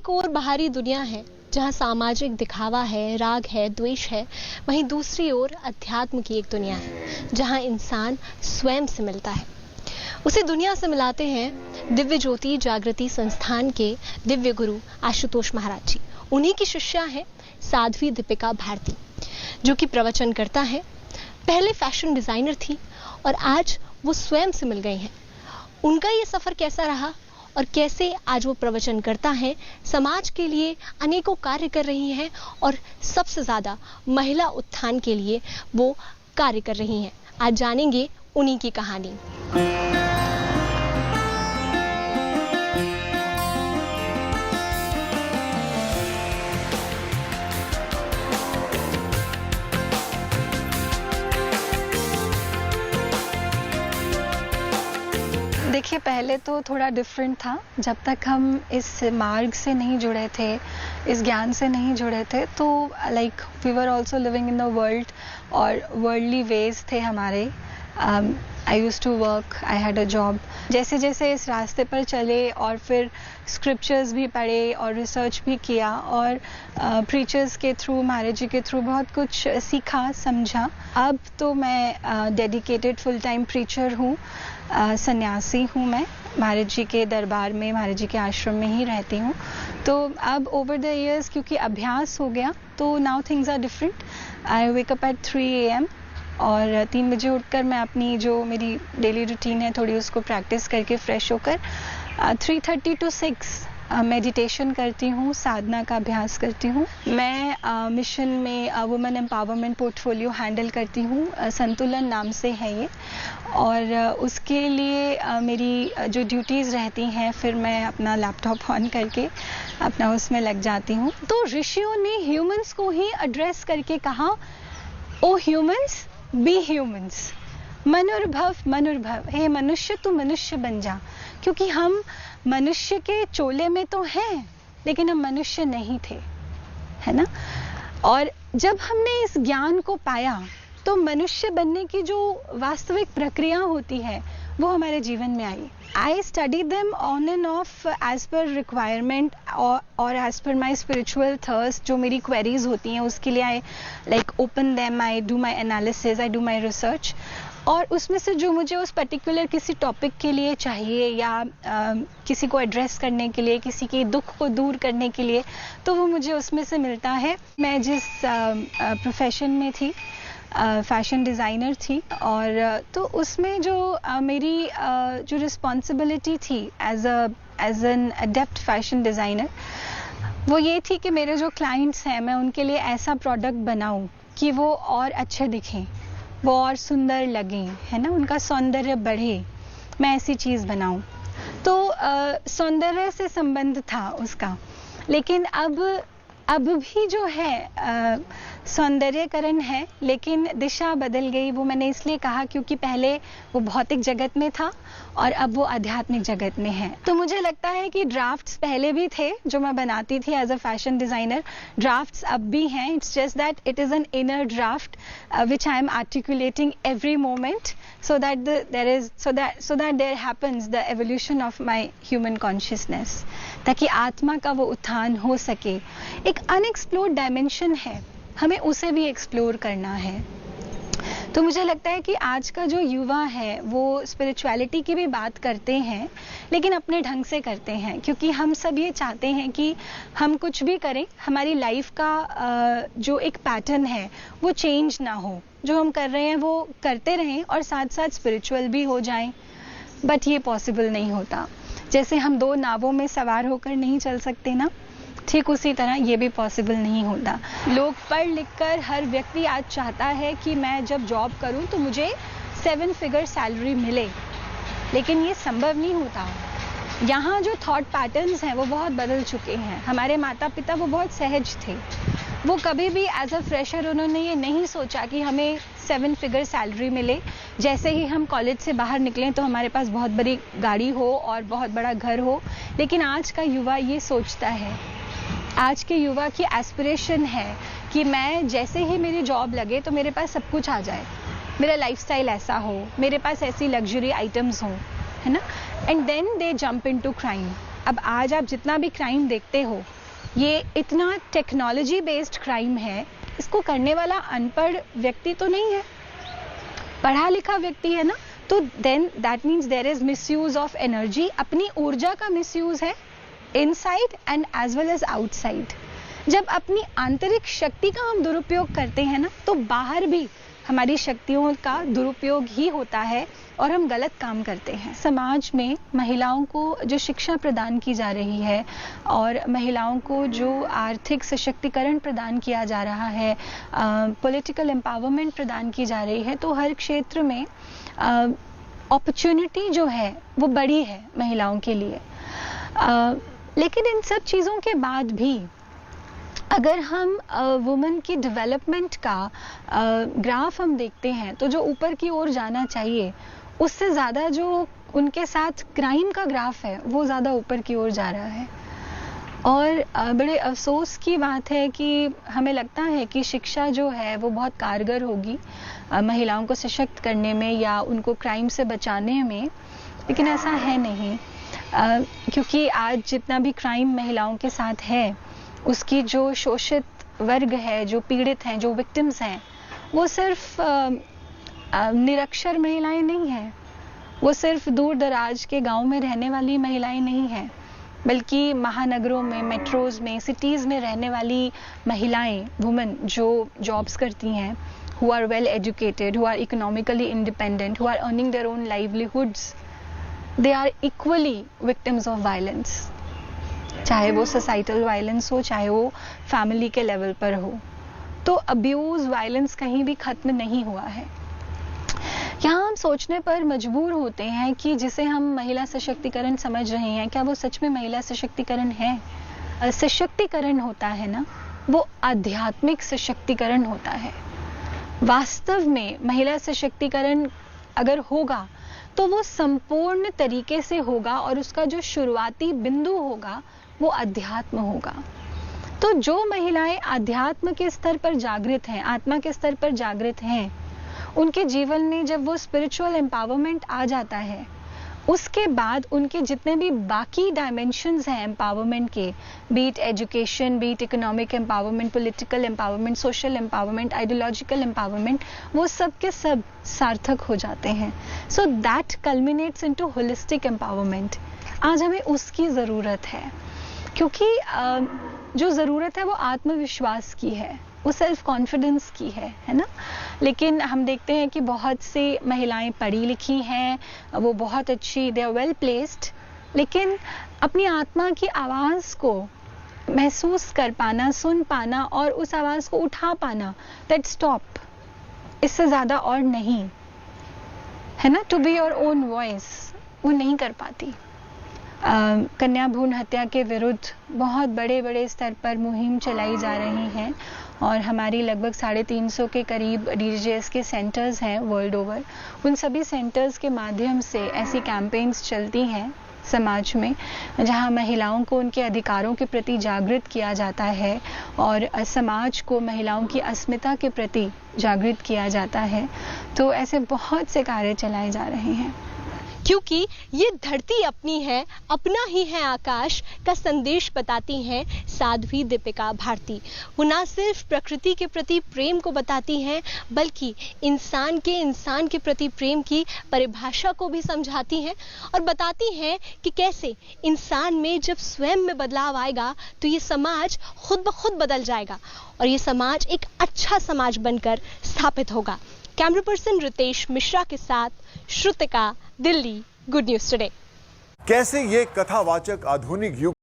एक और बाहरी दुनिया है जहाँ सामाजिक दिखावा है, राग है, द्वेष है, वहीं दूसरी ओर अध्यात्म की एक दुनिया है जहाँ इंसान स्वयं से मिलता है। उसी दुनिया से मिलाते हैं दिव्य ज्योति जागृति संस्थान के दिव्य गुरु आशुतोष महाराज जी। उन्हीं की शिष्या है साध्वी दीपिका भारती, जो कि प्रवचन करता है। पहले फैशन डिजाइनर थी और आज वो स्वयं से मिल गई हैं। उनका ये सफर कैसा रहा और कैसे आज वो प्रवचन करता है, समाज के लिए अनेकों कार्य कर रही हैं और सबसे ज्यादा महिला उत्थान के लिए वो कार्य कर रही हैं। आज जानेंगे उन्हीं की कहानी। देखिए, पहले तो थोड़ा डिफरेंट था। जब तक हम इस मार्ग से नहीं जुड़े थे, इस ज्ञान से नहीं जुड़े थे, तो like we were also living in the world और वर्ल्डली वेज थे हमारे। I used to work, I had a job. जैसे जैसे इस रास्ते पर चले और फिर स्क्रिप्चर्स भी पढ़े और रिसर्च भी किया और प्रीचर्स के थ्रू, महाराज जी के थ्रू बहुत कुछ सीखा, समझा। अब तो मैं डेडिकेटेड फुल टाइम प्रीचर हूँ, सन्यासी हूँ। मैं महाराज जी के दरबार में, महाराज जी के आश्रम में ही रहती हूँ। तो अब ओवर द इयर्स क्योंकि अभ्यास हो गया, तो now things are different. I wake up at 3 AM और 3 बजे उठकर मैं अपनी जो मेरी डेली रूटीन है थोड़ी उसको प्रैक्टिस करके फ्रेश होकर 3:30 to 6 मेडिटेशन करती हूँ, साधना का अभ्यास करती हूँ। मैं मिशन में वुमेन एम्पावरमेंट पोर्टफोलियो हैंडल करती हूँ, संतुलन नाम से है ये। और उसके लिए मेरी जो ड्यूटीज़ रहती हैं, फिर मैं अपना लैपटॉप ऑन करके अपना उसमें लग जाती हूँ। तो ऋषियों ने ह्यूमंस को ही एड्रेस करके कहा, ओ ह्यूमंस बी ह्यूमंस, मनुर्भव मनुर्भव, हे मनुष्य तू मनुष्य बन जा। क्योंकि हम मनुष्य के चोले में तो हैं, लेकिन हम मनुष्य नहीं थे, है ना। और जब हमने इस ज्ञान को पाया तो मनुष्य बनने की जो वास्तविक प्रक्रिया होती है वो हमारे जीवन में आई। I study them on and off as per requirement और as per my spiritual thirst. जो मेरी क्वेरीज होती हैं उसके लिए I like open them, I do my analysis, I do my research. और उसमें से जो मुझे उस पर्टिकुलर किसी टॉपिक के लिए चाहिए या किसी को एड्रेस करने के लिए, किसी के दुख को दूर करने के लिए, तो वो मुझे उसमें से मिलता है। मैं जिस प्रोफेशन में थी, फैशन डिज़ाइनर थी, और तो उसमें जो मेरी जो रिस्पॉन्सिबिलिटी थी as an adept fashion designer, वो ये थी कि मेरे जो क्लाइंट्स हैं, मैं उनके लिए ऐसा प्रोडक्ट बनाऊं कि वो और अच्छे दिखें, वो और सुंदर लगें, है ना, उनका सौंदर्य बढ़े। मैं ऐसी चीज़ बनाऊं। तो सौंदर्य से संबंध था उसका। लेकिन अब भी जो है सौंदर्यकरण है, लेकिन दिशा बदल गई। वो मैंने इसलिए कहा क्योंकि पहले वो भौतिक जगत में था और अब वो आध्यात्मिक जगत में है। तो मुझे लगता है कि ड्राफ्ट्स पहले भी थे जो मैं बनाती थी as a fashion designer, drafts अब भी हैं। It's just that it is an inner draft which I am articulating every moment so that there happens the evolution of my human consciousness, ताकि आत्मा का वो उत्थान हो सके। एक अनएक्सप्लोर्ड डायमेंशन है, हमें उसे भी एक्सप्लोर करना है। तो मुझे लगता है कि आज का जो युवा है वो स्पिरिचुअलिटी की भी बात करते हैं, लेकिन अपने ढंग से करते हैं, क्योंकि हम सब ये चाहते हैं कि हम कुछ भी करें, हमारी लाइफ का जो एक पैटर्न है वो चेंज ना हो। जो हम कर रहे हैं वो करते रहें और साथ साथ स्पिरिचुअल भी हो जाएं। बट ये पॉसिबल नहीं होता। जैसे हम 2 नावों में सवार होकर नहीं चल सकते ना, ठीक उसी तरह ये भी पॉसिबल नहीं होता। लोग पढ़ लिख कर, हर व्यक्ति आज चाहता है कि मैं जब जॉब करूं तो मुझे 7 फिगर सैलरी मिले, लेकिन ये संभव नहीं होता। यहाँ जो थॉट पैटर्न्स हैं वो बहुत बदल चुके हैं। हमारे माता पिता वो बहुत सहज थे, वो कभी भी एज अ फ्रेशर उन्होंने ये नहीं सोचा कि हमें 7 फिगर सैलरी मिले। जैसे ही हम कॉलेज से बाहर निकलें तो हमारे पास बहुत बड़ी गाड़ी हो और बहुत बड़ा घर हो। लेकिन आज का युवा ये सोचता है, आज के युवा की एस्पिरेशन है कि मैं जैसे ही मेरी जॉब लगे तो मेरे पास सब कुछ आ जाए, मेरा लाइफस्टाइल ऐसा हो, मेरे पास ऐसी लग्जरी आइटम्स हों, है ना। And then they jump into crime. अब आज आप जितना भी क्राइम देखते हो ये इतना टेक्नोलॉजी बेस्ड क्राइम है, इसको करने वाला अनपढ़ व्यक्ति तो नहीं है, पढ़ा लिखा व्यक्ति है ना, तो then that means there is misuse of energy, अपनी ऊर्जा का मिसयूज है inside and as well as outside. जब अपनी आंतरिक शक्ति का हम दुरुपयोग करते हैं ना, तो बाहर भी हमारी शक्तियों का दुरुपयोग ही होता है और हम गलत काम करते हैं। समाज में महिलाओं को जो शिक्षा प्रदान की जा रही है और महिलाओं को जो आर्थिक सशक्तिकरण प्रदान किया जा रहा है, पॉलिटिकल एम्पावरमेंट प्रदान की जा रही है, तो हर क्षेत्र में अपॉर्चुनिटी जो है वो बड़ी है महिलाओं के लिए। लेकिन इन सब चीज़ों के बाद भी अगर हम वुमेन की डेवलपमेंट का ग्राफ हम देखते हैं, तो जो ऊपर की ओर जाना चाहिए उससे ज़्यादा जो उनके साथ क्राइम का ग्राफ है वो ज़्यादा ऊपर की ओर जा रहा है। और बड़े अफसोस की बात है कि हमें लगता है कि शिक्षा जो है वो बहुत कारगर होगी महिलाओं को सशक्त करने में या उनको क्राइम से बचाने में, लेकिन ऐसा है नहीं। क्योंकि आज जितना भी क्राइम महिलाओं के साथ है, उसकी जो शोषित वर्ग है, जो पीड़ित हैं, जो विक्टिम्स हैं, वो सिर्फ निरक्षर महिलाएं नहीं हैं, वो सिर्फ दूर दराज के गांव में रहने वाली महिलाएं नहीं हैं, बल्कि महानगरों में, मेट्रोज में, सिटीज़ में रहने वाली महिलाएं, वुमेन जो जॉब्स करती हैं, who are well educated, who are economically independent, who are earning their own livelihoods, they are equally victims of violence। चाहे वो सोसाइटल वायलेंस हो, चाहे वो फैमिली के लेवल पर हो, तो अब्यूज वायलेंस कहीं भी खत्म नहीं हुआ है। यहाँ हम सोचने पर मजबूर होते हैं कि जिसे हम महिला सशक्तिकरण समझ रहे हैं, क्या वो सच में महिला सशक्तिकरण है? सशक्तिकरण होता है ना, वो आध्यात्मिक सशक्तिकरण होता है। वास्तव में महिला सशक्तिकरण अगर होगा तो वो संपूर्ण तरीके से होगा और उसका जो शुरुआती बिंदु होगा वो अध्यात्म होगा। तो जो महिलाएं अध्यात्म के स्तर पर जागृत हैं, आत्मा के स्तर पर जागृत हैं, उनके जीवन में जब वो स्पिरिचुअल एम्पावरमेंट आ जाता है, उसके बाद उनके जितने भी बाकी डायमेंशंस हैं एम्पावरमेंट के, be it education, be it economic empowerment, political empowerment, social empowerment, ideological empowerment, वो सब के सब सार्थक हो जाते हैं। So that culminates into holistic empowerment. आज हमें उसकी ज़रूरत है, क्योंकि जो ज़रूरत है वो आत्मविश्वास की है, वो सेल्फ कॉन्फिडेंस की है ना। लेकिन हम देखते हैं कि बहुत सी महिलाएं पढ़ी लिखी हैं, वो बहुत अच्छी, दे आर वेल प्लेस्ड, लेकिन अपनी आत्मा की आवाज़ को महसूस कर पाना, सुन पाना और उस आवाज़ को उठा पाना, दैट स्टॉप, इससे ज़्यादा और नहीं है ना। To be your own voice वो नहीं कर पाती। कन्या भ्रूण हत्या के विरुद्ध बहुत बड़े बड़े स्तर पर मुहिम चलाई जा रही हैं और हमारी लगभग 350 के करीब DGS के सेंटर्स हैं वर्ल्ड ओवर। उन सभी सेंटर्स के माध्यम से ऐसी कैंपेन्स चलती हैं समाज में, जहां महिलाओं को उनके अधिकारों के प्रति जागृत किया जाता है और समाज को महिलाओं की अस्मिता के प्रति जागृत किया जाता है। तो ऐसे बहुत से कार्य चलाए जा रहे हैं। क्योंकि ये धरती अपनी है, अपना ही है आकाश का संदेश बताती हैं साध्वी दीपिका भारती। वो ना सिर्फ प्रकृति के प्रति प्रेम को बताती हैं, बल्कि इंसान के प्रति प्रेम की परिभाषा को भी समझाती हैं और बताती हैं कि कैसे इंसान में जब स्वयं में बदलाव आएगा तो ये समाज खुद ब खुद बदल जाएगा और ये समाज एक अच्छा समाज बनकर स्थापित होगा। कैमरा पर्सन रितेश मिश्रा के साथ Shrutika, Delhi, good news today. कैसे ये कथावाचक आधुनिक युग